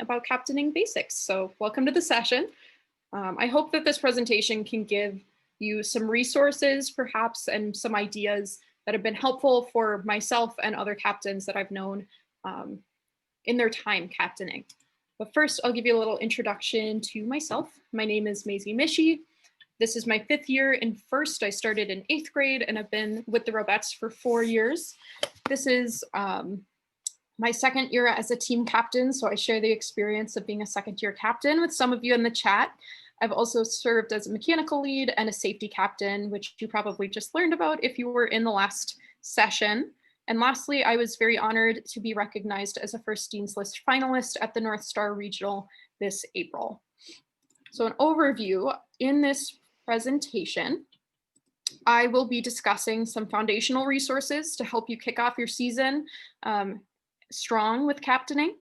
about captaining basics. So welcome to the session. I hope that this presentation can give you some resources perhaps and some ideas that have been helpful for myself and other captains that I've known in their time captaining. But first, I'll give you a little introduction to myself. My name is Maisie Mishi. This is my 5th year in FIRST. I started in 8th grade and I've been with the Robettes for 4 years. This is my 2nd year as a team captain, so I share the experience of being a 2nd-year captain with some of you in the chat. I've also served as a mechanical lead and a safety captain, which you probably just learned about if you were in the last session. And lastly, I was very honored to be recognized as a First Dean's List finalist at the North Star Regional this April. So an overview in this presentation, I will be discussing some foundational resources to help you kick off your season strong with captaining.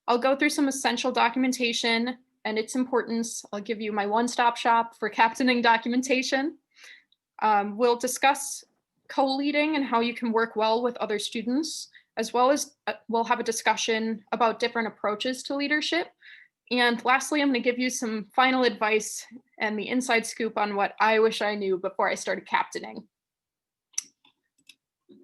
I'll go through some essential documentation and its importance. I'll give you my one-stop shop for captaining documentation. We'll discuss co-leading and how you can work well with other students, as well as we'll have a discussion about different approaches to leadership. And lastly, I'm going to give you some final advice and the inside scoop on what I wish I knew before I started captaining.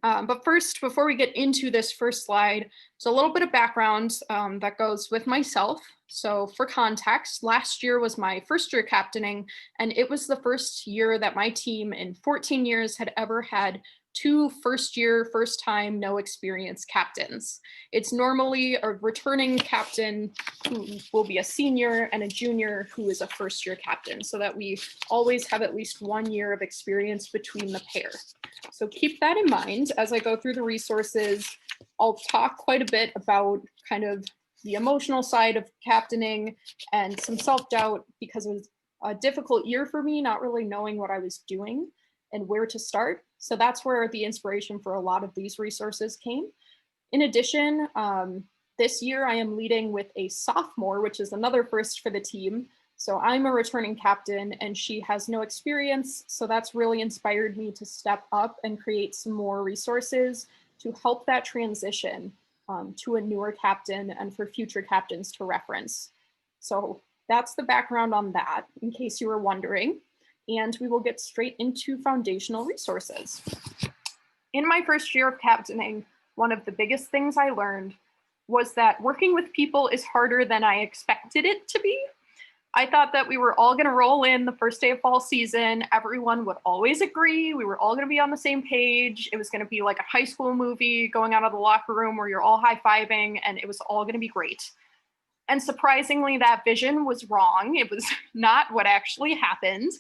But first, before we get into this first slide, so a little bit of background that goes with myself. So for context, last year was my 1st year captaining, and it was the first year that my team in 14 years had ever had 2 first-year, first-time, no experience captains. It's normally a returning captain who will be a senior and a junior who is a first-year captain, so that we always have at least 1 year of experience between the pair. So keep that in mind as I go through the resources. I'll talk quite a bit about kind of the emotional side of captaining and some self-doubt because it was a difficult year for me, not really knowing what I was doing and where to start. So that's where the inspiration for a lot of these resources came. In addition, this year I am leading with a sophomore, which is another first for the team. So I'm a returning captain and she has no experience. So that's really inspired me to step up and create some more resources to help that transition to a newer captain and for future captains to reference. So that's the background on that, in case you were wondering. And we will get straight into foundational resources. In my 1st year of captaining, one of the biggest things I learned was that working with people is harder than I expected it to be. I thought that we were all going to roll in the first day of fall season. Everyone would always agree. We were all going to be on the same page. It was going to be like a high school movie going out of the locker room where you're all high-fiving and it was all going to be great. And surprisingly, that vision was wrong. It was not what actually happened.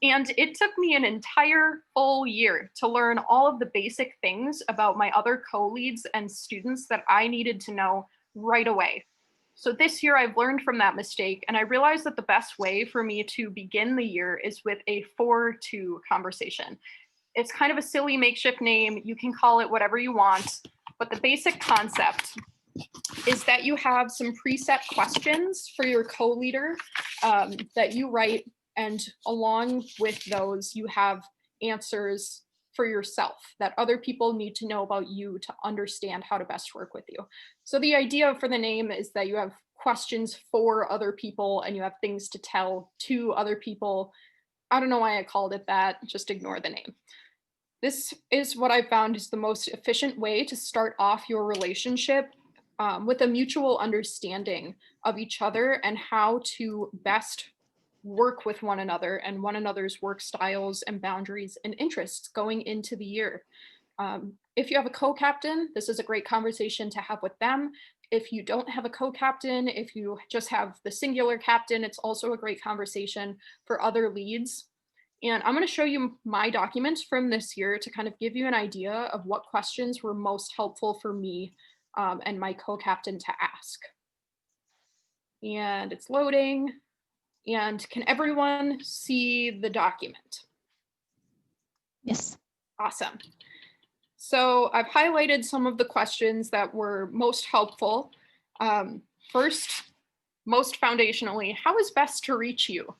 And it took me an entire full year to learn all of the basic things about my other co-leads and students that I needed to know right away. So this year I've learned from that mistake, and I realized that the best way for me to begin the year is with a 4-2 conversation. It's kind of a silly makeshift name. You can call it whatever you want, but the basic concept is that you have some preset questions for your co-leader that you write, and along with those, you have answers for yourself that other people need to know about you to understand how to best work with you. So the idea for the name is that you have questions for other people and you have things to tell to other people. I don't know why I called it that, just ignore the name. This is what I found is the most efficient way to start off your relationship with a mutual understanding of each other and how to best work with one another and one another's work styles and boundaries and interests going into the year. If you have a co-captain, this is a great conversation to have with them. If you don't have a co-captain, if you just have the singular captain, it's also a great conversation for other leads. And I'm going to show you my documents from this year to kind of give you an idea of what questions were most helpful for me and my co-captain to ask. And it's loading. And can everyone see the document? Yes. Awesome. So I've highlighted some of the questions that were most helpful. First, most foundationally, how is best to reach you?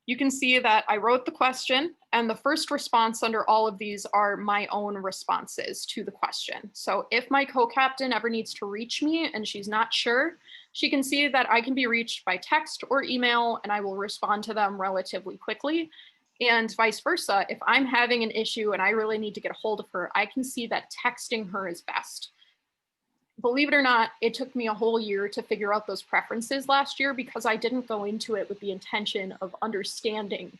you can see that I wrote the question, and the first response under all of these are my own responses to the question. So if my co-captain ever needs to reach me and she's not sure, she can see that I can be reached by text or email, and I will respond to them relatively quickly. And vice versa, if I'm having an issue and I really need to get a hold of her, I can see that texting her is best. Believe it or not, it took me a whole year to figure out those preferences last year because I didn't go into it with the intention of understanding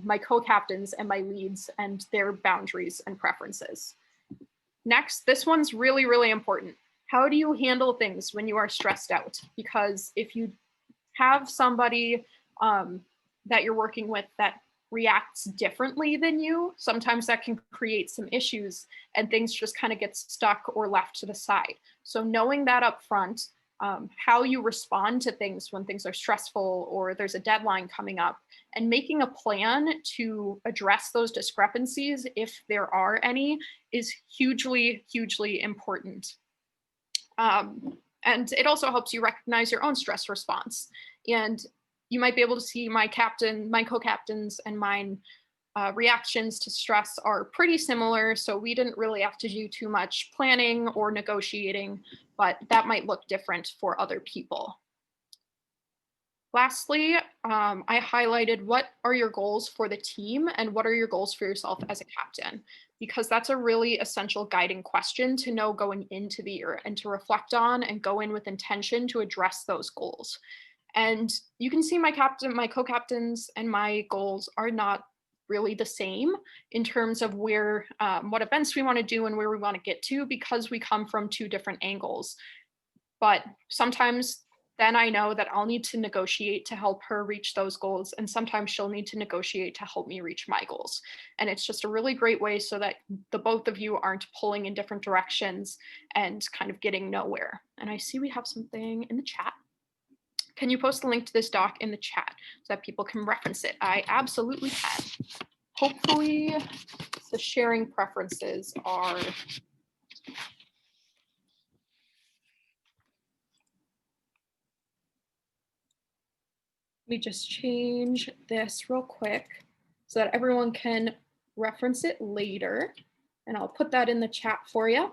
my co-captains and my leads and their boundaries and preferences. Next, this one's really, really important. How do you handle things when you are stressed out? Because if you have somebody that you're working with that reacts differently than you, sometimes that can create some issues and things just kind of get stuck or left to the side. So knowing that up front, how you respond to things when things are stressful or there's a deadline coming up, and making a plan to address those discrepancies, if there are any, is hugely, hugely important. And it also helps you recognize your own stress response. And you might be able to see my co-captains and mine reactions to stress are pretty similar. So we didn't really have to do too much planning or negotiating, but that might look different for other people. Lastly, I highlighted what are your goals for the team and what are your goals for yourself as a captain, because that's a really essential guiding question to know going into the year and to reflect on and go in with intention to address those goals. And you can see my co-captains and my goals are not really the same in terms of where, what events we want to do and where we want to get to, because we come from two different angles. But sometimes then I know that I'll need to negotiate to help her reach those goals. And sometimes she'll need to negotiate to help me reach my goals. And it's just a really great way so that the both of you aren't pulling in different directions and kind of getting nowhere. And I see we have something in the chat. Can you post a link to this doc in the chat so that people can reference it? I absolutely can. Hopefully the sharing preferences are. Let me just change this real quick so that everyone can reference it later. And I'll put that in the chat for you.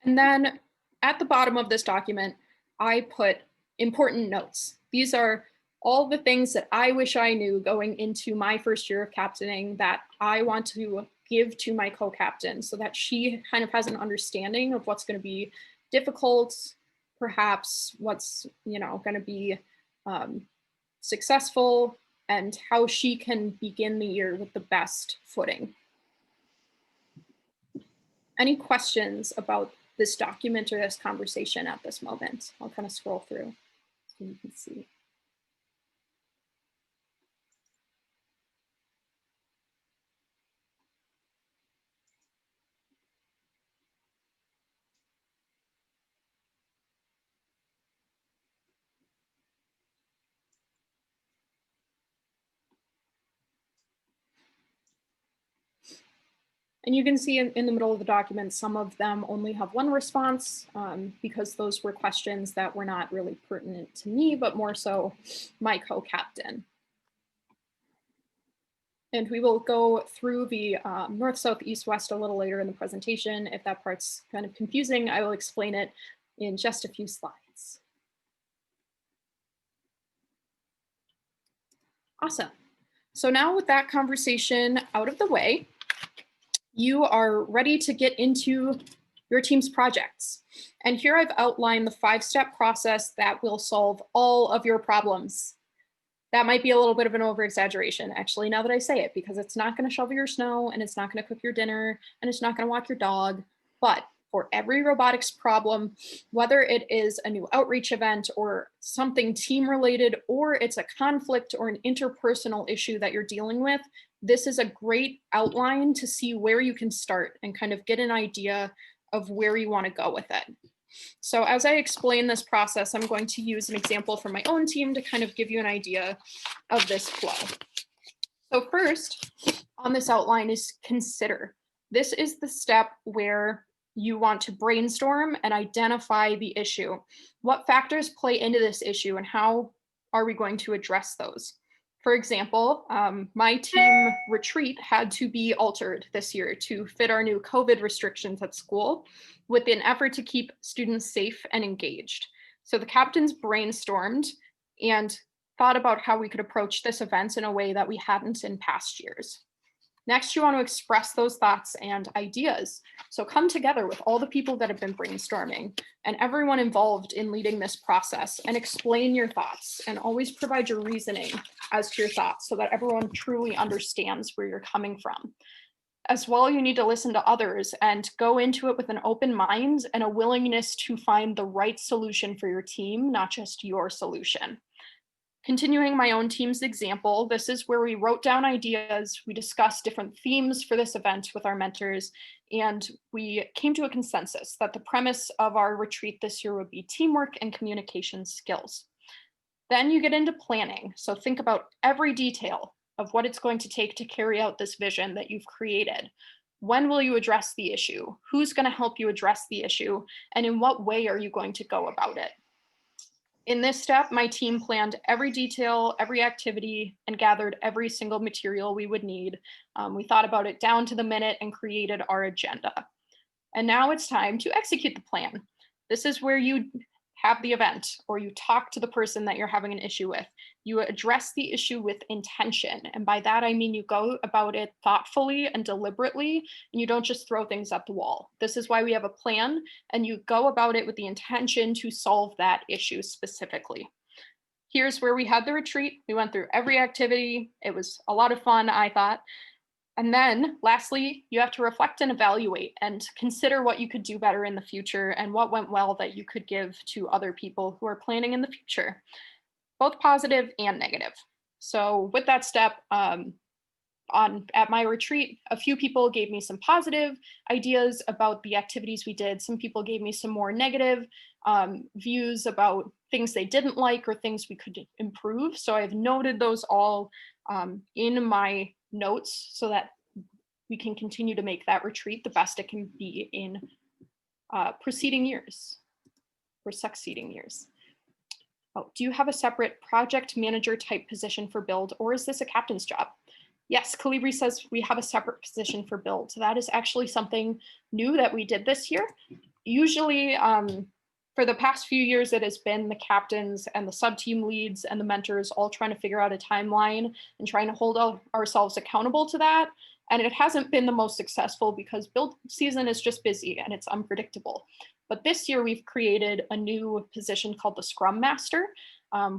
And then at the bottom of this document, I put important notes. These are all the things that I wish I knew going into my first year of captaining that I want to give to my co-captain so that she kind of has an understanding of what's going to be difficult, perhaps what's going to be successful, and how she can begin the year with the best footing. Any questions about this document or this conversation at this moment? I'll kind of scroll through so you can see. And you can see in the middle of the document, some of them only have one response because those were questions that were not really pertinent to me, but more so my co-captain. And we will go through the north, south, east, west a little later in the presentation. If that part's kind of confusing, I will explain it in just a few slides. Awesome. So now with that conversation out of the way, you are ready to get into your team's projects. And here I've outlined the 5-step process that will solve all of your problems. That might be a little bit of an over-exaggeration, actually, now that I say it, because it's not going to shovel your snow, and it's not going to cook your dinner, and it's not going to walk your dog. But for every robotics problem, whether it is a new outreach event or something team-related, or it's a conflict or an interpersonal issue that you're dealing with, this is a great outline to see where you can start and kind of get an idea of where you want to go with it. So as I explain this process, I'm going to use an example from my own team to kind of give you an idea of this flow. So first on this outline is consider. This is the step where you want to brainstorm and identify the issue. What factors play into this issue and how are we going to address those? For example, my team retreat had to be altered this year to fit our new COVID restrictions at school with an effort to keep students safe and engaged. So the captains brainstormed and thought about how we could approach this event in a way that we hadn't in past years. Next, you want to express those thoughts and ideas. So come together with all the people that have been brainstorming and everyone involved in leading this process and explain your thoughts and always provide your reasoning as to your thoughts so that everyone truly understands where you're coming from. As well, you need to listen to others and go into it with an open mind and a willingness to find the right solution for your team, not just your solution. Continuing my own team's example, this is where we wrote down ideas, we discussed different themes for this event with our mentors, and we came to a consensus that the premise of our retreat this year would be teamwork and communication skills. Then you get into planning. So think about every detail of what it's going to take to carry out this vision that you've created. When will you address the issue? Who's going to help you address the issue? And in what way are you going to go about it? In this step, my team planned every detail, every activity, and gathered every single material we would need. We thought about it down to the minute and created our agenda. And now it's time to execute the plan. This is where you have the event or you talk to the person that you're having an issue with. You address the issue with intention. And by that, I mean you go about it thoughtfully and deliberately, and you don't just throw things at the wall. This is why we have a plan, and you go about it with the intention to solve that issue specifically. Here's where we had the retreat. We went through every activity. It was a lot of fun, I thought. And then lastly, you have to reflect and evaluate and consider what you could do better in the future and what went well that you could give to other people who are planning in the future, both positive and negative. So with that step, at my retreat, a few people gave me some positive ideas about the activities we did. Some people gave me some more negative views about things they didn't like or things we could improve. So I've noted those all in my notes so that we can continue to make that retreat the best it can be in preceding years or succeeding years. Oh, do you have a separate project manager type position for build, or is this a captain's job? Yes, Calibri says we have a separate position for build. So that is actually something new that we did this year. Usually, for the past few years, it has been the captains and the sub-team leads and the mentors all trying to figure out a timeline and trying to hold ourselves accountable to that. And it hasn't been the most successful because build season is just busy and it's unpredictable. But this year we've created a new position called the Scrum Master,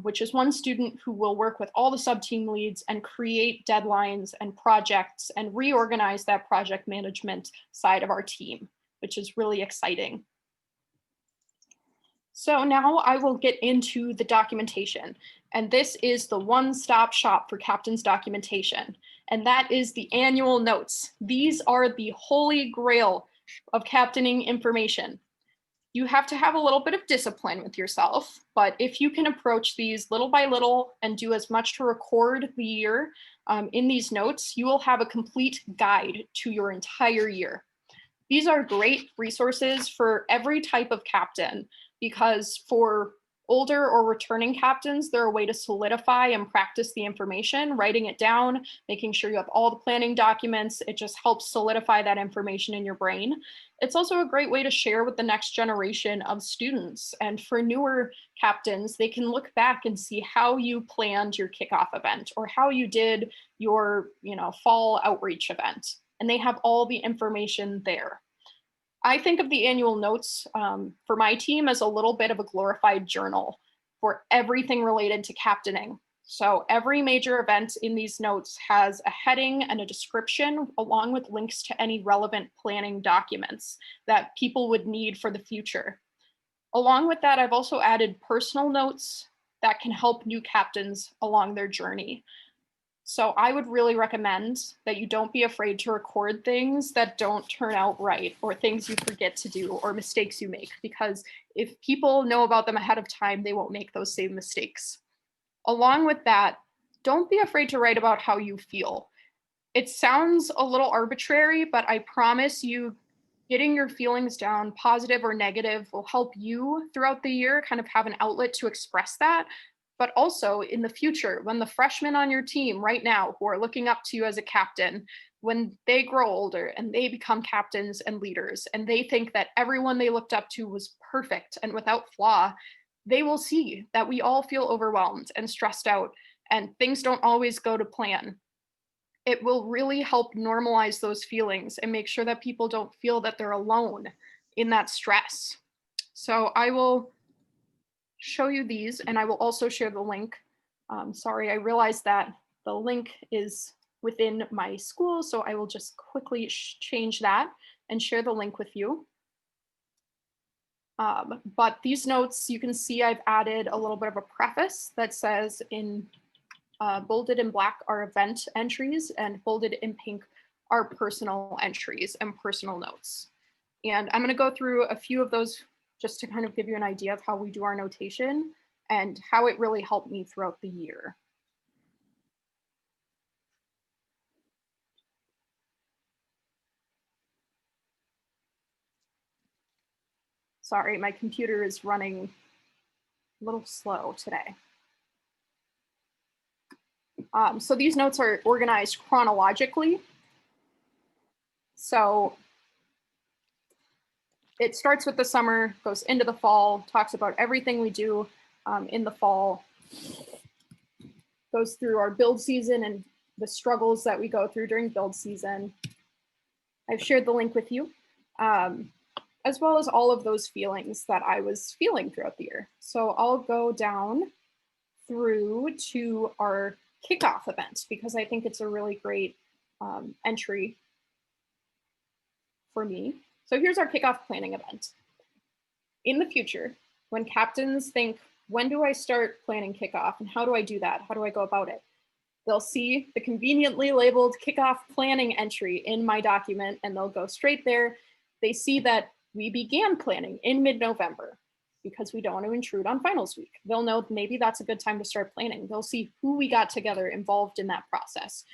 which is one student who will work with all the sub-team leads and create deadlines and projects and reorganize that project management side of our team, which is really exciting. So now I will get into the documentation, and this is the one-stop shop for captain's documentation, and that is the annual notes. These are the holy grail of captaining information. You have to have a little bit of discipline with yourself, but if you can approach these little by little and do as much to record the year in these notes, you will have a complete guide to your entire year. These are great resources for every type of captain, because for older or returning captains, they're a way to solidify and practice the information, writing it down, making sure you have all the planning documents. It just helps solidify that information in your brain. It's also a great way to share with the next generation of students. And for newer captains, they can look back and see how you planned your kickoff event or how you did your, fall outreach event. And they have all the information there. I think of the annual notes for my team as a little bit of a glorified journal for everything related to captaining. So every major event in these notes has a heading and a description along with links to any relevant planning documents that people would need for the future. Along with that, I've also added personal notes that can help new captains along their journey. So I would really recommend that you don't be afraid to record things that don't turn out right or things you forget to do or mistakes you make, because if people know about them ahead of time, they won't make those same mistakes. Along with that, don't be afraid to write about how you feel. It sounds a little arbitrary, but I promise you, Getting your feelings down, positive or negative, will help you throughout the year kind of have an outlet to express that. But also in the future, when the freshmen on your team right now who are looking up to you as a captain, when they grow older and they become captains and leaders, and they think that everyone they looked up to was perfect and without flaw, they will see that we all feel overwhelmed and stressed out, and things don't always go to plan. It will really help normalize those feelings and make sure that people don't feel that they're alone in that stress. So I will show you these, and I will also share the link. Sorry, I realized that the link is within my school, so I will just quickly change that and share the link with you. But these notes, you can see I've added a little bit of a preface that says in bolded in black are event entries, and bolded in pink are personal entries and personal notes. And I'm going to go through a few of those just to kind of give you an idea of how we do our notation and how it really helped me throughout the year. Sorry, my computer is running a little slow today. So these notes are organized chronologically. So it starts with the summer, goes into the fall, talks about everything we do in the fall, goes through our build season and the struggles that we go through during build season. I've shared the link with you, as well as all of those feelings that I was feeling throughout the year. So I'll go down through to our kickoff event because I think it's a really great entry for me. So here's our kickoff planning event. In the future, when captains think, when do I start planning kickoff and how do I do that? How do I go about it? They'll see the conveniently labeled kickoff planning entry in my document and they'll go straight there. They see that we began planning in mid-November because we don't want to intrude on finals week. They'll know maybe that's a good time to start planning. They'll see who we got together involved in that process.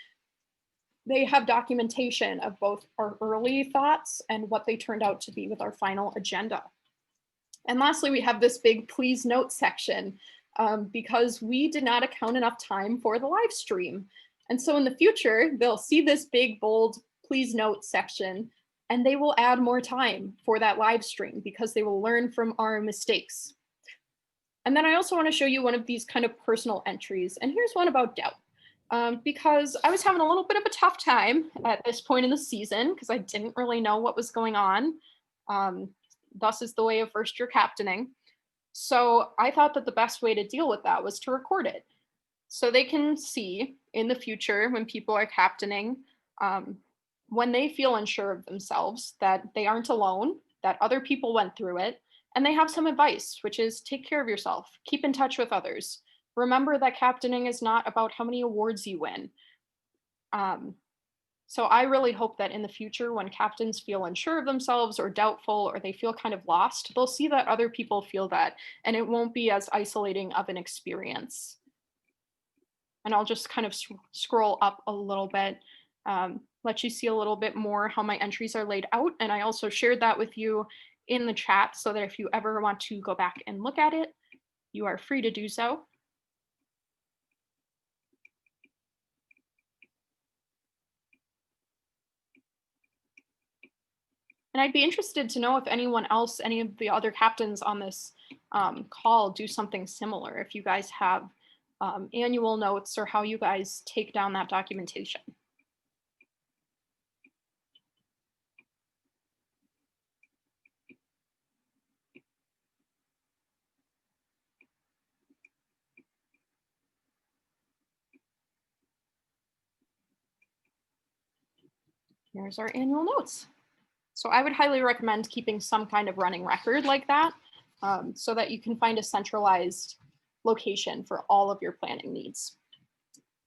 They have documentation of both our early thoughts and what they turned out to be with our final agenda. And lastly, we have this big please note section because we did not account enough time for the live stream. And so in the future, they'll see this big, bold please note section and they will add more time for that live stream because they will learn from our mistakes. And then I also want to show you one of these kind of personal entries. And here's one about doubt. Because I was having a little bit of a tough time at this point in the season because I didn't really know what was going on. Thus is the way of first year captaining. So I thought that the best way to deal with that was to record it. So they can see in the future when people are captaining, when they feel unsure of themselves, that they aren't alone, that other people went through it, and they have some advice, which is take care of yourself, keep in touch with others. Remember that captaining is not about how many awards you win. So I really hope that in the future, when captains feel unsure of themselves or doubtful, or they feel kind of lost, they'll see that other people feel that, and it won't be as isolating of an experience. And I'll just kind of scroll up a little bit, let you see a little bit more how my entries are laid out. And I also shared that with you in the chat so that if you ever want to go back and look at it, you are free to do so. And I'd be interested to know if anyone else, any of the other captains on this call do something similar, if you guys have annual notes or how you guys take down that documentation. Here's our annual notes. So I would highly recommend keeping some kind of running record like that so that you can find a centralized location for all of your planning needs.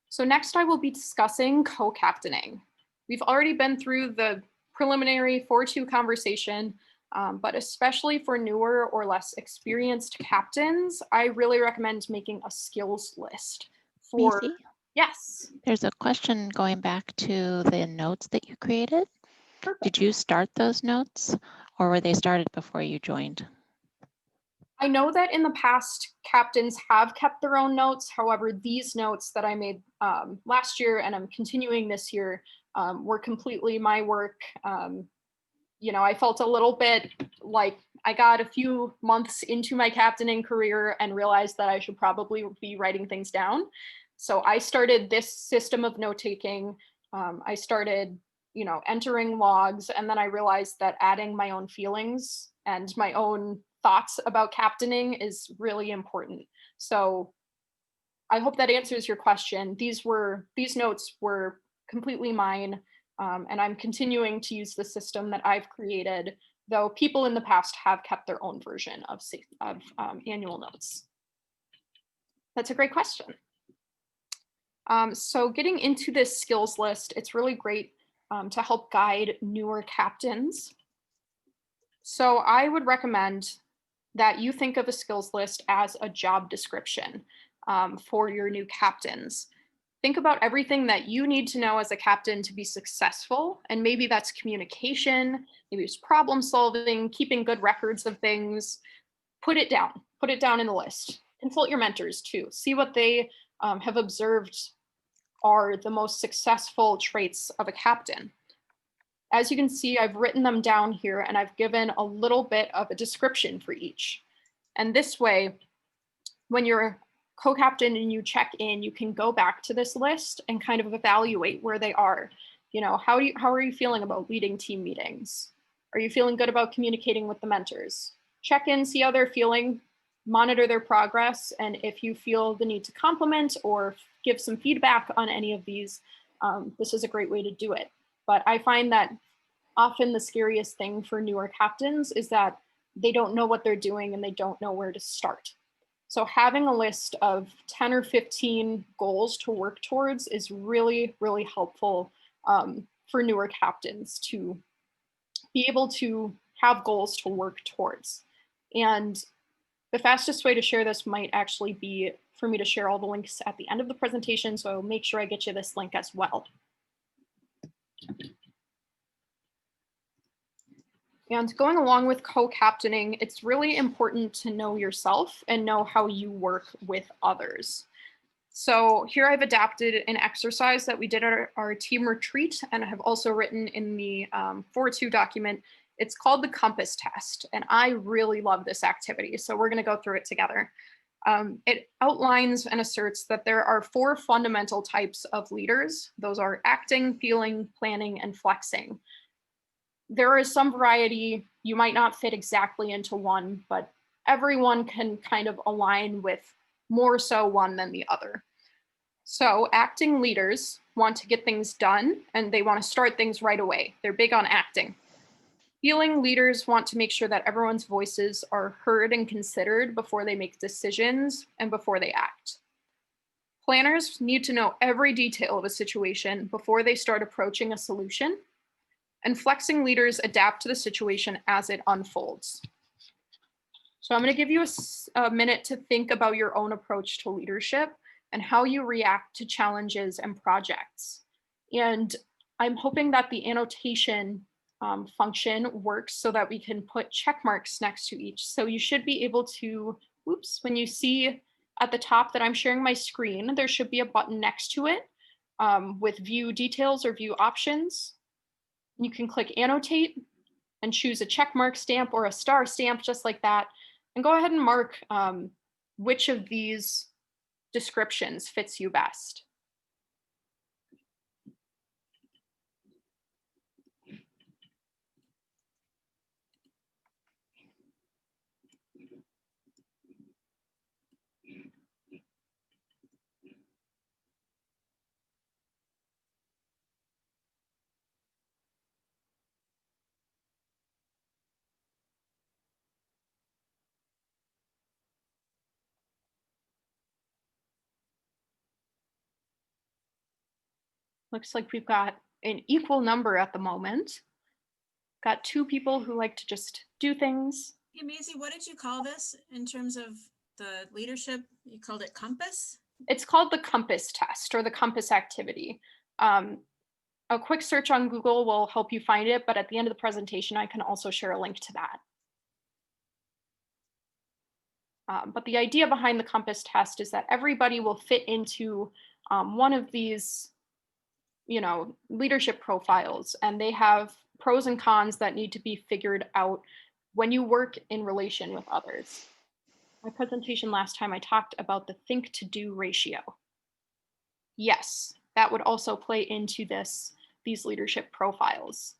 So next I will be discussing co-captaining. We've already been through the preliminary 4-2 conversation, but especially for newer or less experienced captains, I really recommend making a skills list for, Macy, yes. there's a question going back to the notes that you created. Perfect. Did you start those notes or were they started before you joined? I know that in the past, captains have kept their own notes. However, these notes that I made last year and I'm continuing this year were completely my work. You know, I felt a little bit like I got a few months into my captaining career and realized that I should probably be writing things down. So I started this system of note taking. I started, you know, entering logs, and then I realized that adding my own feelings and my own thoughts about captaining is really important. So I hope that answers your question. These notes were completely mine, and I'm continuing to use the system that I've created, though people in the past have kept their own version of annual notes. That's a great question. So getting into this skills list, it's really great to help guide newer captains. So I would recommend that you think of a skills list as a job description for your new captains. Think about everything that you need to know as a captain to be successful. And maybe that's communication, maybe it's problem solving, keeping good records of things. Put it down in the list. Consult your mentors too. See what they have observed are the most successful traits of a captain. As you can see, I've written them down here and I've given a little bit of a description for each. And this way, when you're co-captain and you check in, you can go back to this list and kind of evaluate where they are. You know, how are you feeling about leading team meetings? Are you feeling good about communicating with the mentors? Check in, see how they're feeling, monitor their progress, and if you feel the need to compliment or give some feedback on any of these, this is a great way to do it. But I find that often the scariest thing for newer captains is that they don't know what they're doing and they don't know where to start. So having a list of 10 or 15 goals to work towards is really, really helpful for newer captains to be able to have goals to work towards. And the fastest way to share this might actually be for me to share all the links at the end of the presentation. So make sure I get you this link as well. And going along with co-captaining, it's really important to know yourself and know how you work with others. So here I've adapted an exercise that we did at our team retreat and I have also written in the 4.2 document. It's called the compass test, and I really love this activity. So we're going to go through it together. It outlines and asserts that there are 4 fundamental types of leaders. Those are acting, feeling, planning, and flexing. There is some variety. You might not fit exactly into one, but everyone can kind of align with more so one than the other. So acting leaders want to get things done and they want to start things right away. They're big on acting. Feeling leaders want to make sure that everyone's voices are heard and considered before they make decisions and before they act. Planners need to know every detail of a situation before they start approaching a solution. And flexing leaders adapt to the situation as it unfolds. So I'm going to give you a minute to think about your own approach to leadership and how you react to challenges and projects. And I'm hoping that the annotation function works so that we can put check marks next to each. So you should be able to, when you see at the top that I'm sharing my screen, there should be a button next to it with view details or view options. You can click annotate and choose a check mark stamp or a star stamp just like that. And go ahead and mark which of these descriptions fits you best. Looks like we've got an equal number at the moment. Got 2 people who like to just do things. Hey, Maisie, what did you call this in terms of the leadership? You called it compass? It's called the compass test or the compass activity. A quick search on Google will help you find it, but at the end of the presentation, I can also share a link to that. But the idea behind the compass test is that everybody will fit into one of these, leadership profiles, and they have pros and cons that need to be figured out when you work in relation with others. My presentation last time, I talked about the think to do ratio. Yes, that would also play into these leadership profiles.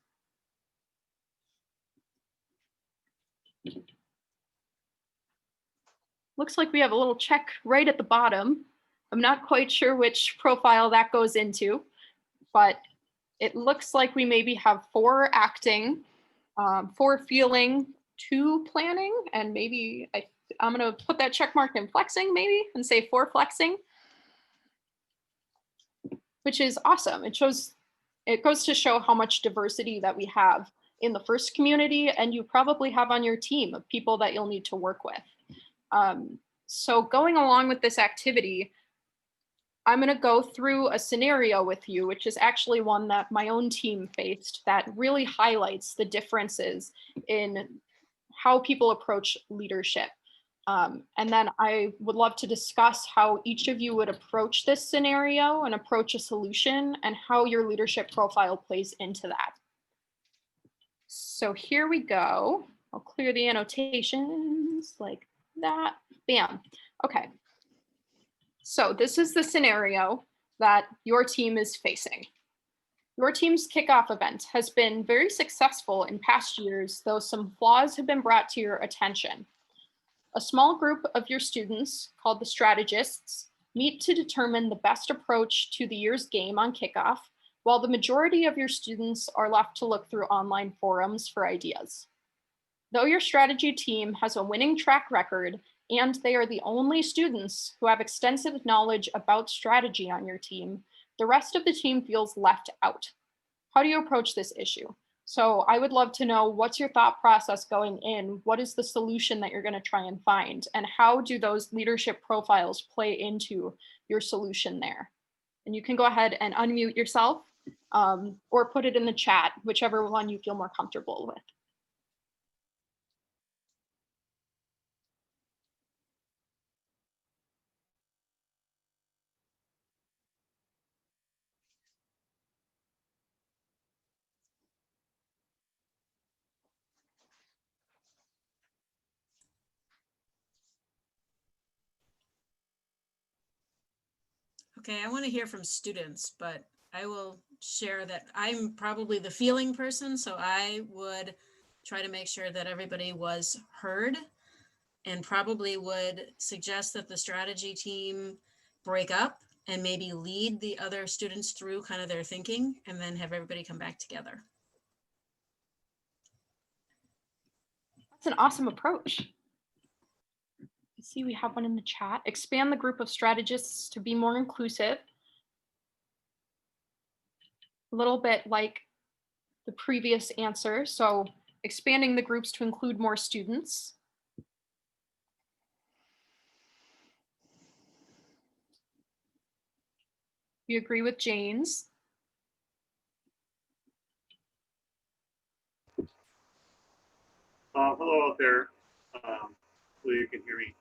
Looks like we have a little check right at the bottom. I'm not quite sure which profile that goes into, but it looks like we maybe have 4 acting, 4 feeling, 2 planning, and maybe I'm going to put that check mark in flexing maybe and say 4 flexing, which is awesome. It goes to show how much diversity that we have in the FRC community, and you probably have on your team of people that you'll need to work with. So going along with this activity, I'm going to go through a scenario with you, which is actually one that my own team faced that really highlights the differences in how people approach leadership. And then I would love to discuss how each of you would approach this scenario and approach a solution and how your leadership profile plays into that. So here we go. I'll clear the annotations like that. Bam. Okay. So this is the scenario that your team is facing. Your team's kickoff event has been very successful in past years, though some flaws have been brought to your attention. A small group of your students, called the strategists, meet to determine the best approach to the year's game on kickoff, while the majority of your students are left to look through online forums for ideas. Though your strategy team has a winning track record, and they are the only students who have extensive knowledge about strategy on your team, the rest of the team feels left out. How do you approach this issue? So I would love to know, what's your thought process going in? What is the solution that you're going to try and find? And how do those leadership profiles play into your solution there? And you can go ahead and unmute yourself or put it in the chat, whichever one you feel more comfortable with. Okay, I want to hear from students, but I will share that I'm probably the feeling person, so I would try to make sure that everybody was heard, and probably would suggest that the strategy team break up and maybe lead the other students through kind of their thinking, and then have everybody come back together. That's an awesome approach. I see we have one in the chat. Expand the group of strategists to be more inclusive. A little bit like the previous answer. So expanding the groups to include more students. You agree with Jane's? Hello out there. Hopefully you can hear me.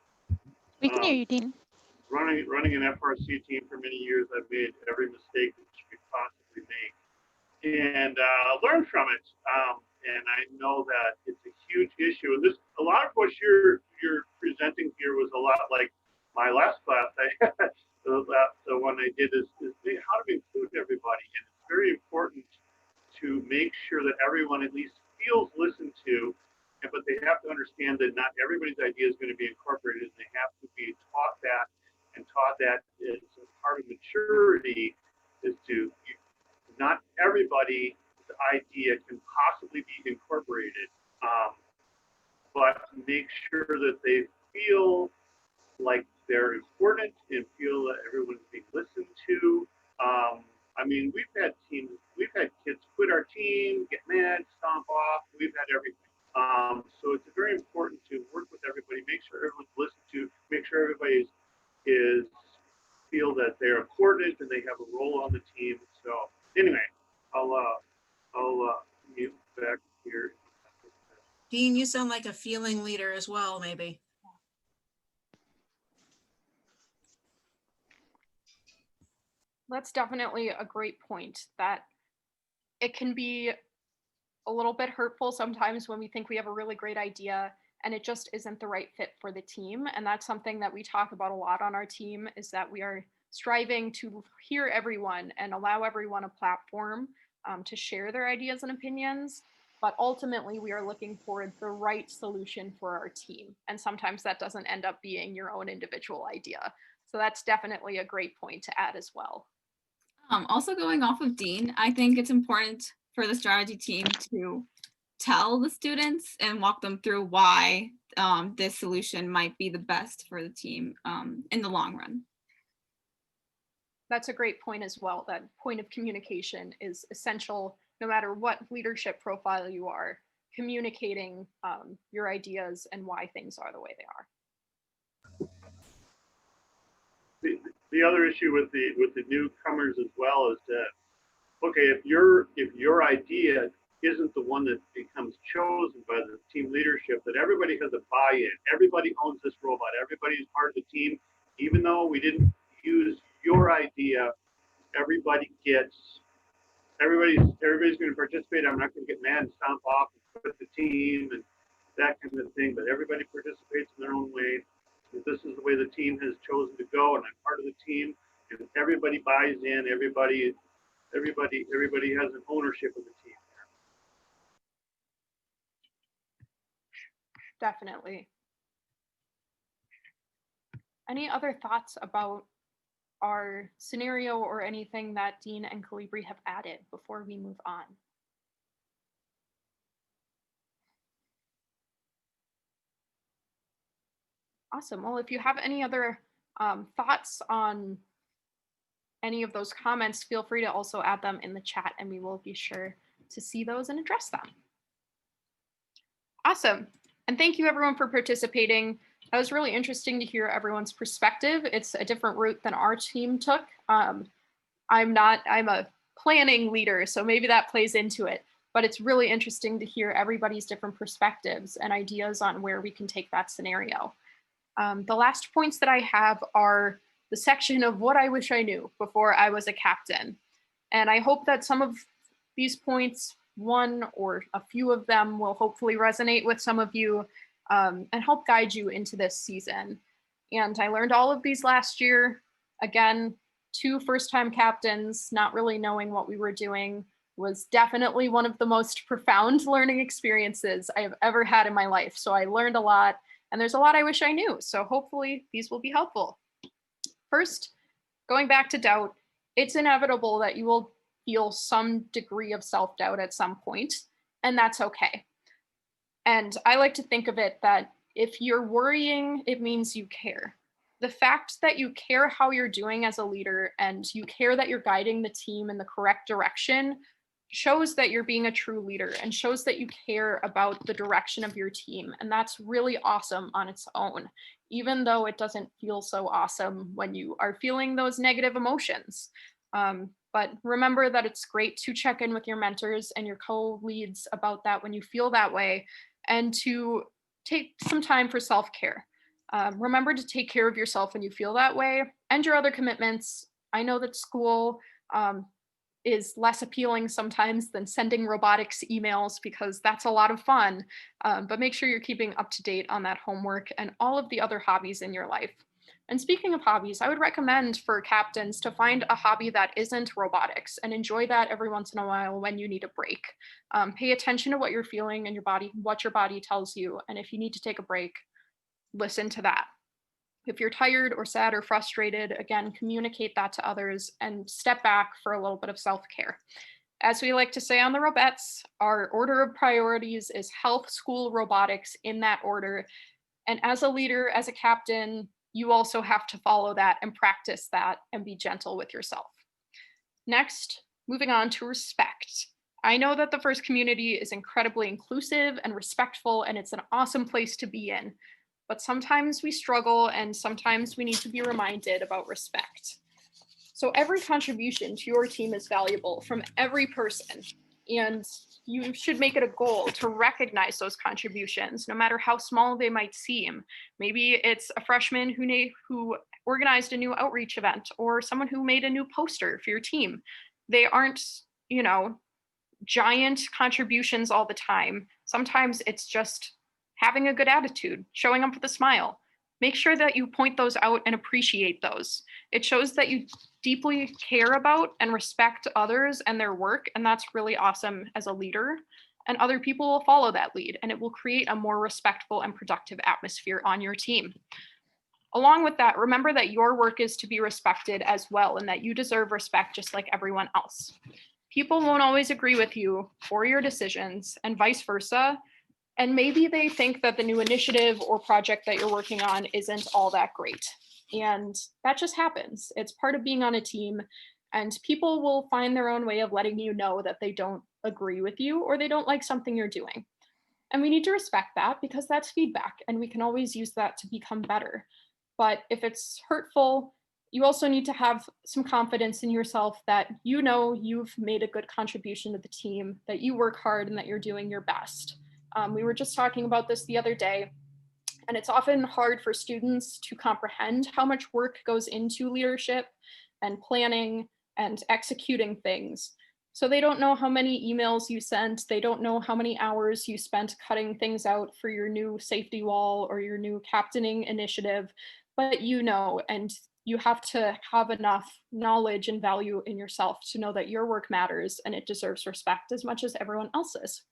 We can hear you, Dean. Running an FRC team for many years, I've made every mistake that you could possibly make, and learn from it. And I know that it's a huge issue. And a lot of what you're presenting here was a lot like my last class. The one I did is how to include everybody, and it's very important to make sure that everyone at least feels listened to. But they have to understand that not everybody's idea is going to be incorporated. They have to be taught that, and taught that as part of maturity is to not everybody's idea can possibly be incorporated, but make sure that they feel like they're important and feel that everyone's being listened to. I mean, we've had kids quit our team, get mad, stomp off. We've had everything. So it's very important to work with everybody, make sure everyone's listened to, make sure everybody feel that they're important and they have a role on the team. So anyway, I'll mute back here. Dean, you sound like a feeling leader as well, maybe. That's definitely a great point, that it can be a little bit hurtful sometimes when we think we have a really great idea and it just isn't the right fit for the team. And that's something that we talk about a lot on our team, is that we are striving to hear everyone and allow everyone a platform to share their ideas and opinions. But ultimately, we are looking for the right solution for our team. And sometimes that doesn't end up being your own individual idea. So that's definitely a great point to add as well. Also going off of Dean, I think it's important for the strategy team to tell the students and walk them through why this solution might be the best for the team in the long run. That's a great point as well. That point of communication is essential no matter what leadership profile you are. Communicating your ideas and why things are the way they are. The other issue with the newcomers as well is that, okay, if your idea isn't the one that becomes chosen by the team leadership, that everybody has a buy-in, everybody owns this robot, everybody's part of the team, even though we didn't use your idea, everybody's going to participate. I'm not going to get mad and stomp off and quit the team and that kind of thing, but everybody participates in their own way. If this is the way the team has chosen to go, and I'm part of the team, and everybody buys in, everybody has an ownership of the team. Definitely. Any other thoughts about our scenario or anything that Dean and Calibri have added before we move on? Awesome. Well, if you have any other thoughts on any of those comments, feel free to also add them in the chat and we will be sure to see those and address them. Awesome. And thank you everyone for participating. That was really interesting to hear everyone's perspective. It's a different route than our team took. I'm a planning leader, so maybe that plays into it, but it's really interesting to hear everybody's different perspectives and ideas on where we can take that scenario. The last points that I have are the section of what I wish I knew before I was a captain. And I hope that some of these points, one or a few of them, will hopefully resonate with some of you and help guide you into this season. And I learned all of these last year. Again, 2 first-time captains, not really knowing what we were doing, was definitely one of the most profound learning experiences I have ever had in my life. So I learned a lot, and there's a lot I wish I knew. So hopefully these will be helpful. First, going back to doubt, it's inevitable that you will feel some degree of self-doubt at some point, and that's okay. And I like to think of it that if you're worrying, it means you care. The fact that you care how you're doing as a leader and you care that you're guiding the team in the correct direction shows that you're being a true leader and shows that you care about the direction of your team. And that's really awesome on its own, even though it doesn't feel so awesome when you are feeling those negative emotions. But remember that it's great to check in with your mentors and your co-leads about that when you feel that way, and to take some time for self-care. Remember to take care of yourself when you feel that way and your other commitments. I know that school is less appealing sometimes than sending robotics emails because that's a lot of fun, but make sure you're keeping up to date on that homework and all of the other hobbies in your life. And speaking of hobbies, I would recommend for captains to find a hobby that isn't robotics and enjoy that every once in a while when you need a break. Pay attention to what you're feeling and your body, what your body tells you. And if you need to take a break, listen to that. If you're tired or sad or frustrated, again, communicate that to others and step back for a little bit of self-care. As we like to say on the Robettes, our order of priorities is health, school, robotics, in that order. And as a leader, as a captain, you also have to follow that and practice that and be gentle with yourself. Next, moving on to respect. I know that the FRC community is incredibly inclusive and respectful, and it's an awesome place to be in. But sometimes we struggle and sometimes we need to be reminded about respect. So every contribution to your team is valuable from every person, and you should make it a goal to recognize those contributions, no matter how small they might seem. Maybe it's a freshman who organized a new outreach event, or someone who made a new poster for your team. They aren't, giant contributions all the time. Sometimes it's just having a good attitude, showing up with a smile. Make sure that you point those out and appreciate those. It shows that you deeply care about and respect others and their work, and that's really awesome as a leader. And other people will follow that lead, and it will create a more respectful and productive atmosphere on your team. Along with that, remember that your work is to be respected as well, and that you deserve respect just like everyone else. People won't always agree with you or your decisions, and vice versa. And maybe they think that the new initiative or project that you're working on isn't all that great. And that just happens. It's part of being on a team, and people will find their own way of letting you know that they don't agree with you or they don't like something you're doing. And we need to respect that, because that's feedback and we can always use that to become better. But if it's hurtful, you also need to have some confidence in yourself that you know you've made a good contribution to the team, that you work hard, and that you're doing your best. We were just talking about this the other day, and it's often hard for students to comprehend how much work goes into leadership and planning and executing things. So they don't know how many emails you sent, they don't know how many hours you spent cutting things out for your new safety wall or your new captaining initiative, but you know, and you have to have enough knowledge and value in yourself to know that your work matters and it deserves respect as much as everyone else's.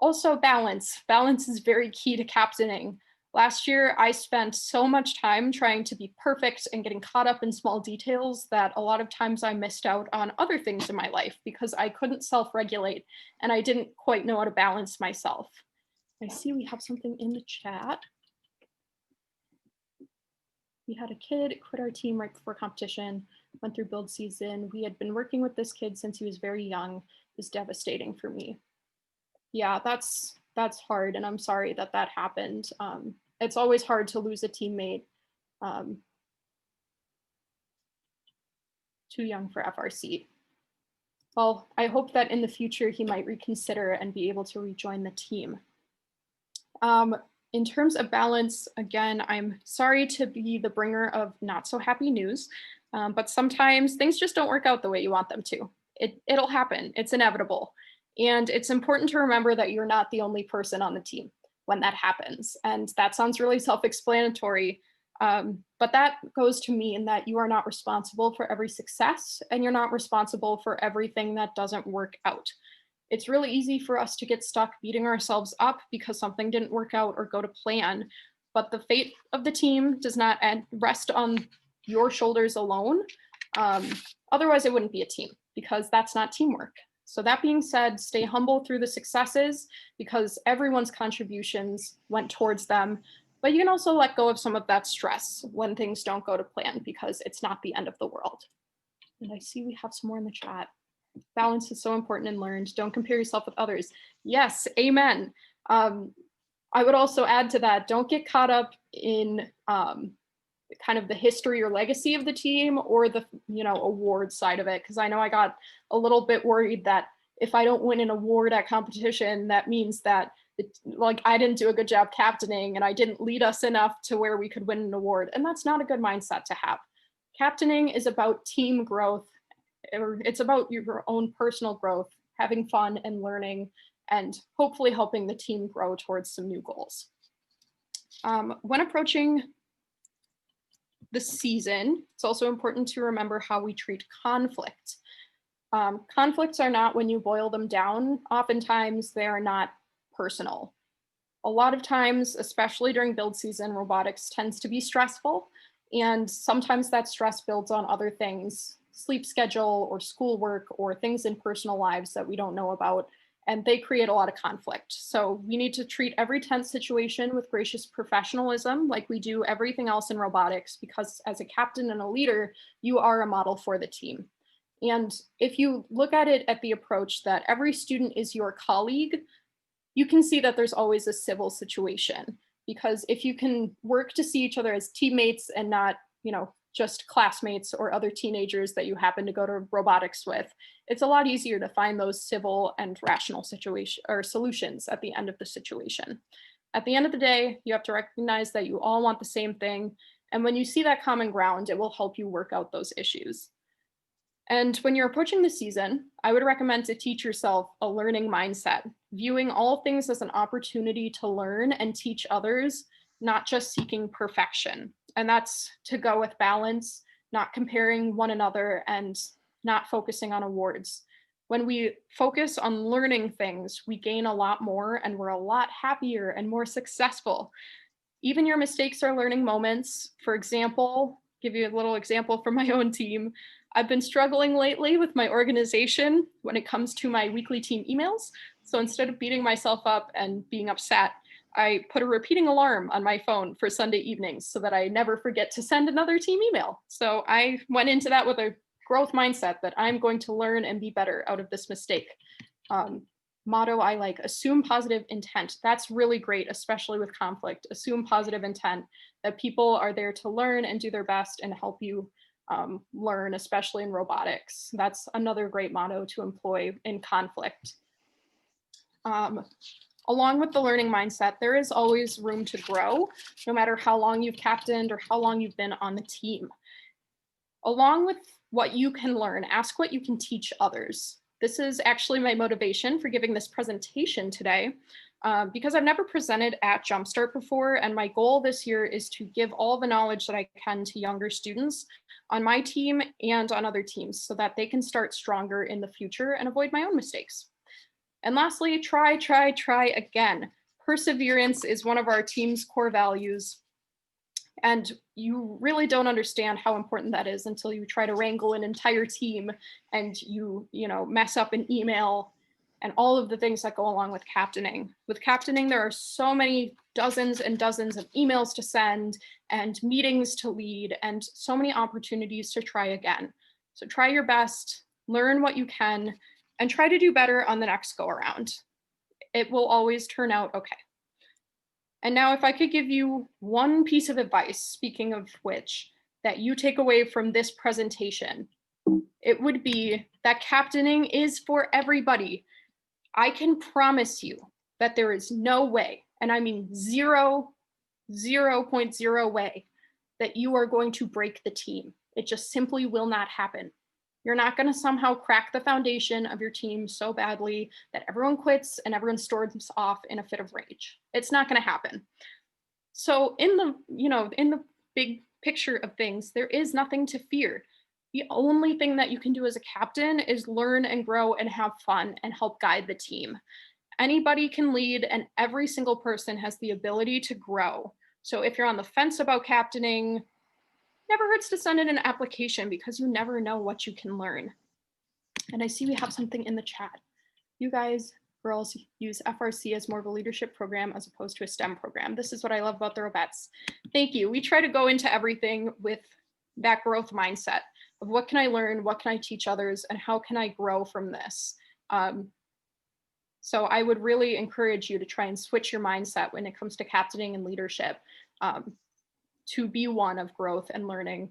Also, balance. Balance is very key to captaining. Last year, I spent so much time trying to be perfect and getting caught up in small details that a lot of times I missed out on other things in my life because I couldn't self-regulate and I didn't quite know how to balance myself. I see we have something in the chat. We had a kid quit our team right before competition, went through build season. We had been working with this kid since he was very young. It was devastating for me. Yeah, that's hard, and I'm sorry that that happened. It's always hard to lose a teammate too young for FRC. Well, I hope that in the future he might reconsider and be able to rejoin the team. In terms of balance, again, I'm sorry to be the bringer of not so happy news, but sometimes things just don't work out the way you want them to. It'll happen, it's inevitable. And it's important to remember that you're not the only person on the team when that happens. And that sounds really self-explanatory, but that goes to mean that you are not responsible for every success and you're not responsible for everything that doesn't work out. It's really easy for us to get stuck beating ourselves up because something didn't work out or go to plan, but the fate of the team does not rest on your shoulders alone. Otherwise it wouldn't be a team, because that's not teamwork. So that being said, stay humble through the successes because everyone's contributions went towards them, but you can also let go of some of that stress when things don't go to plan because it's not the end of the world. And I see we have some more in the chat. Balance is so important and learned. Don't compare yourself with others. Yes, amen. I would also add to that, don't get caught up in kind of the history or legacy of the team or the award side of it, because I know I got a little bit worried that if I don't win an award at competition, that means that I didn't do a good job captaining and I didn't lead us enough to where we could win an award. And that's not a good mindset to have. Captaining is about team growth. It's about your own personal growth, having fun and learning, and hopefully helping the team grow towards some new goals. When approaching the season, it's also important to remember how we treat conflict. Conflicts are not when you boil them down. Oftentimes they are not personal. A lot of times, especially during build season, robotics tends to be stressful, and sometimes that stress builds on other things, sleep schedule or schoolwork or things in personal lives that we don't know about, and they create a lot of conflict. So we need to treat every tense situation with gracious professionalism like we do everything else in robotics, because as a captain and a leader, you are a model for the team. And if you look at it at the approach that every student is your colleague, you can see that there's always a civil situation, because if you can work to see each other as teammates and not, just classmates or other teenagers that you happen to go to robotics with. It's a lot easier to find those civil and rational situation or solutions at the end of the situation. At the end of the day, you have to recognize that you all want the same thing. And when you see that common ground, it will help you work out those issues. And when you're approaching the season, I would recommend to teach yourself a learning mindset, viewing all things as an opportunity to learn and teach others, not just seeking perfection. And that's to go with balance, not comparing one another and not focusing on awards. When we focus on learning things, we gain a lot more and we're a lot happier and more successful. Even your mistakes are learning moments. For example, give you a little example from my own team. I've been struggling lately with my organization when it comes to my weekly team emails. So instead of beating myself up and being upset, I put a repeating alarm on my phone for Sunday evenings so that I never forget to send another team email. So I went into that with a growth mindset that I'm going to learn and be better out of this mistake. Motto I like, assume positive intent. That's really great, especially with conflict. Assume positive intent, that people are there to learn and do their best and help you learn, especially in robotics. That's another great motto to employ in conflict. Along with the learning mindset, there is always room to grow, no matter how long you've captained or how long you've been on the team. Along with what you can learn, ask what you can teach others. This is actually my motivation for giving this presentation today, because I've never presented at JUMPSTART before, and my goal this year is to give all the knowledge that I can to younger students on my team and on other teams so that they can start stronger in the future and avoid my own mistakes. And lastly, try again. Perseverance is one of our team's core values. And you really don't understand how important that is until you try to wrangle an entire team and you mess up an email and all of the things that go along with captaining. With captaining, there are so many dozens and dozens of emails to send and meetings to lead and so many opportunities to try again. So try your best, learn what you can, and try to do better on the next go around. It will always turn out okay. And now if I could give you one piece of advice, speaking of which, that you take away from this presentation, it would be that captaining is for everybody. I can promise you that there is no way, and I mean 0.0 way, that you are going to break the team. It just simply will not happen. You're not going to somehow crack the foundation of your team so badly that everyone quits and everyone storms off in a fit of rage. It's not going to happen. So in the big picture of things, there is nothing to fear. The only thing that you can do as a captain is learn and grow and have fun and help guide the team. Anybody can lead and every single person has the ability to grow. So if you're on the fence about captaining, never hurts to send in an application because you never know what you can learn. And I see we have something in the chat. You guys, girls, use FRC as more of a leadership program as opposed to a STEM program. This is what I love about the Robettes. Thank you. We try to go into everything with that growth mindset of what can I learn, what can I teach others, and how can I grow from this? So I would really encourage you to try and switch your mindset when it comes to captaining and leadership. To be one of growth and learning.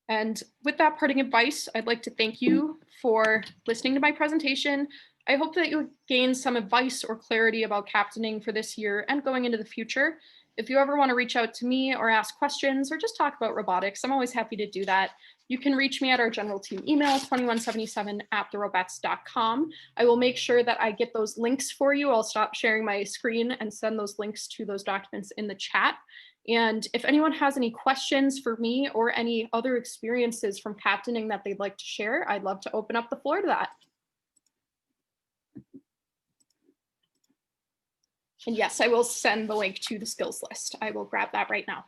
And with that parting advice, I'd like to thank you for listening to my presentation. I hope that you gain some advice or clarity about captaining for this year and going into the future. If you ever want to reach out to me or ask questions or just talk about robotics, I'm always happy to do that. You can reach me at our general team email, 2177@therobettes.com. I will make sure that I get those links for you. I'll stop sharing my screen and send those links to those documents in the chat. And if anyone has any questions for me or any other experiences from captaining that they'd like to share, I'd love to open up the floor to that. And yes, I will send the link to the skills list. I will grab that right now.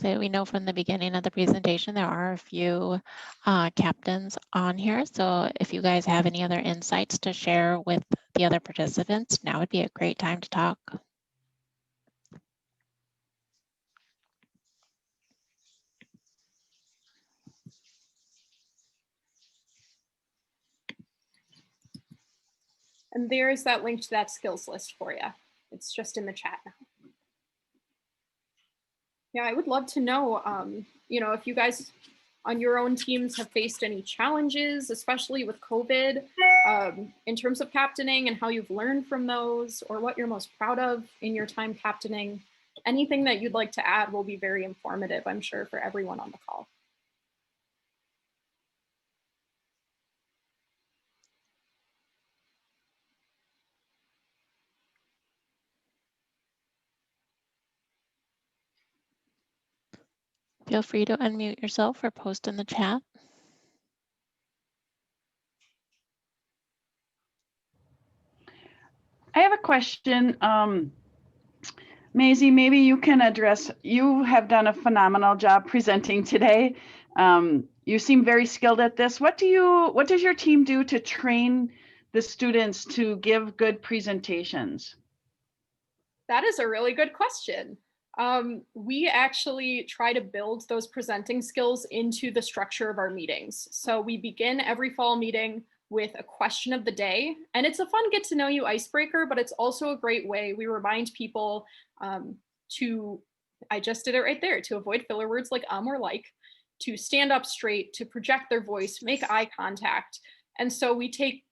We know from the beginning of the presentation, there are a few captains on here. So if you guys have any other insights to share with the other participants, now would be a great time to talk. And there's that link to that skills list for you. It's just in the chat now. Yeah, I would love to know, if you guys on your own teams have faced any challenges, especially with COVID, in terms of captaining and how you've learned from those, or what you're most proud of in your time captaining. Anything that you'd like to add will be very informative, I'm sure, for everyone on the call. Feel free to unmute yourself or post in the chat. I have a question. Maisie, maybe you can address, you have done a phenomenal job presenting today. You seem very skilled at this. What does your team do to train the students to give good presentations? That is a really good question. We actually try to build those presenting skills into the structure of our meetings. So we begin every fall meeting with a question of the day, and it's a fun get to know you icebreaker, but it's also a great way. We remind people I just did it right there, to avoid filler words like or like, to stand up straight, to project their voice, make eye contact. And so we take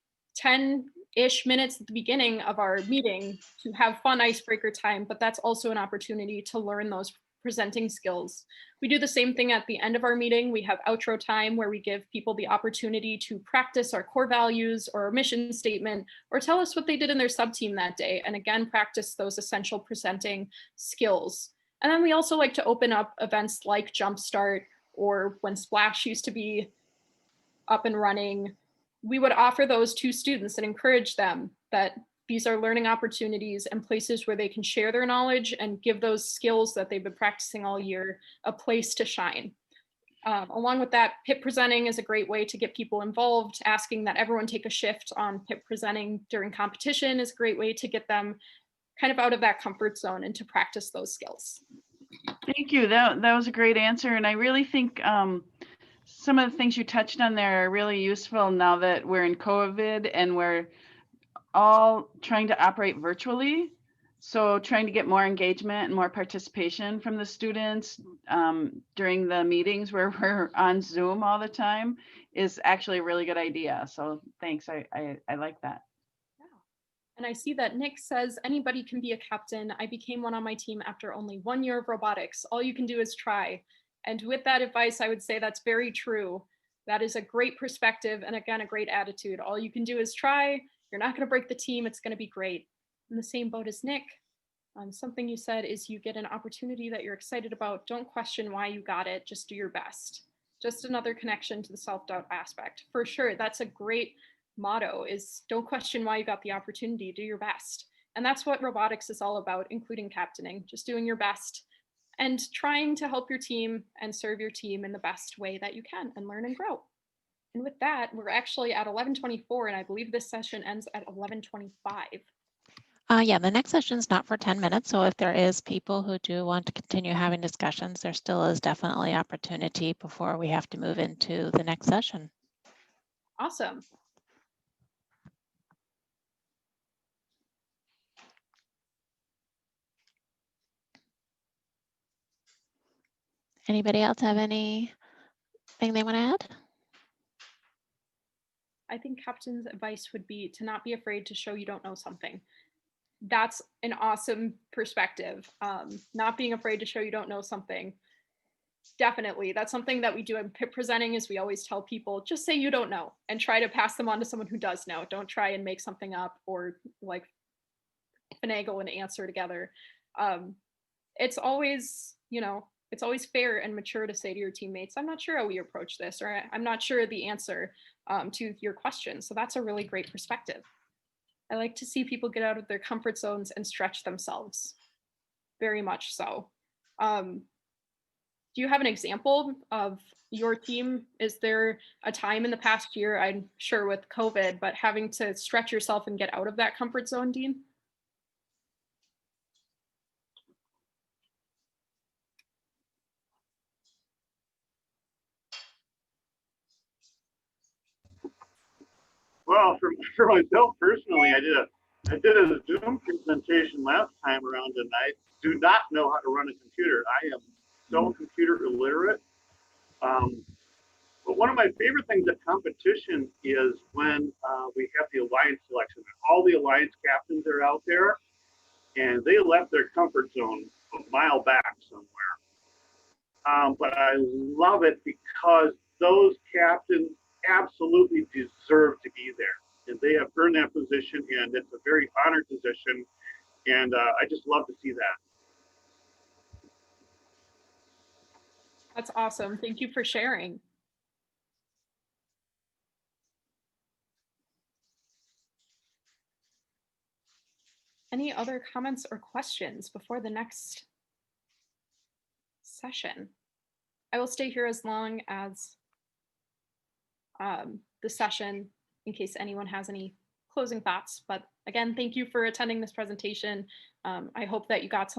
10-ish minutes at the beginning of our meeting to have fun icebreaker time, but that's also an opportunity to learn those presenting skills. We do the same thing at the end of our meeting. We have outro time where we give people the opportunity to practice our core values or our mission statement, or tell us what they did in their sub-team that day. And again, practice those essential presenting skills. And then we also like to open up events like JUMPSTART, or when Splash used to be up and running. We would offer those to students and encourage them that these are learning opportunities and places where they can share their knowledge and give those skills that they've been practicing all year a place to shine. Along with that, PIP presenting is a great way to get people involved. Asking that everyone take a shift on PIP presenting during competition is a great way to get them kind of out of that comfort zone and to practice those skills. Thank you. That was a great answer. And I really think some of the things you touched on there are really useful now that we're in COVID and we're all trying to operate virtually. So trying to get more engagement and more participation from the students during the meetings where we're on Zoom all the time is actually a really good idea. So thanks, I like that. Yeah. And I see that Nick says, anybody can be a captain. I became one on my team after only 1 year of robotics. All you can do is try. And with that advice, I would say that's very true. That is a great perspective and again, a great attitude. All you can do is try. You're not going to break the team. It's going to be great. In the same boat as Nick, something you said is you get an opportunity that you're excited about. Don't question why you got it. Just do your best. Just another connection to the self-doubt aspect. For sure, that's a great motto, is don't question why you got the opportunity. Do your best. And that's what robotics is all about, including captaining. Just doing your best and trying to help your team and serve your team in the best way that you can and learn and grow. And with that, we're actually at 11:24, and I believe this session ends at 11:25. Yeah, the next session is not for 10 minutes. So if there is people who do want to continue having discussions, there still is definitely opportunity before we have to move into the next session. Awesome. Anybody else have anything they want to add? I think captain's advice would be to not be afraid to show you don't know something. That's an awesome perspective. Not being afraid to show you don't know something. Definitely. That's something that we do in PIP presenting, is we always tell people, just say you don't know and try to pass them on to someone who does know. Don't try and make something up or like finagle an answer together. It's always, it's always fair and mature to say to your teammates, I'm not sure how we approach this, or I'm not sure the answer to your question. So that's a really great perspective. I like to see people get out of their comfort zones and stretch themselves. Very much so. Do you have an example of your team? Is there a time in the past year, I'm sure with COVID, but having to stretch yourself and get out of that comfort zone, Dean? Well, Well, for myself personally, I did a Zoom presentation last time around, and I do not know how to run a computer. I am so computer illiterate. But one of my favorite things at competition is when we have the alliance selection. All the alliance captains are out there, and they left their comfort zone a mile back somewhere. But I love it because those captains absolutely deserve to be there. And they have earned that position, and it's a very honored position. And I just love to see that. That's awesome. Thank you for sharing. Any other comments or questions before the next session? I will stay here as long as the session in case anyone has any closing thoughts. But again, thank you for attending this presentation. I hope that you got some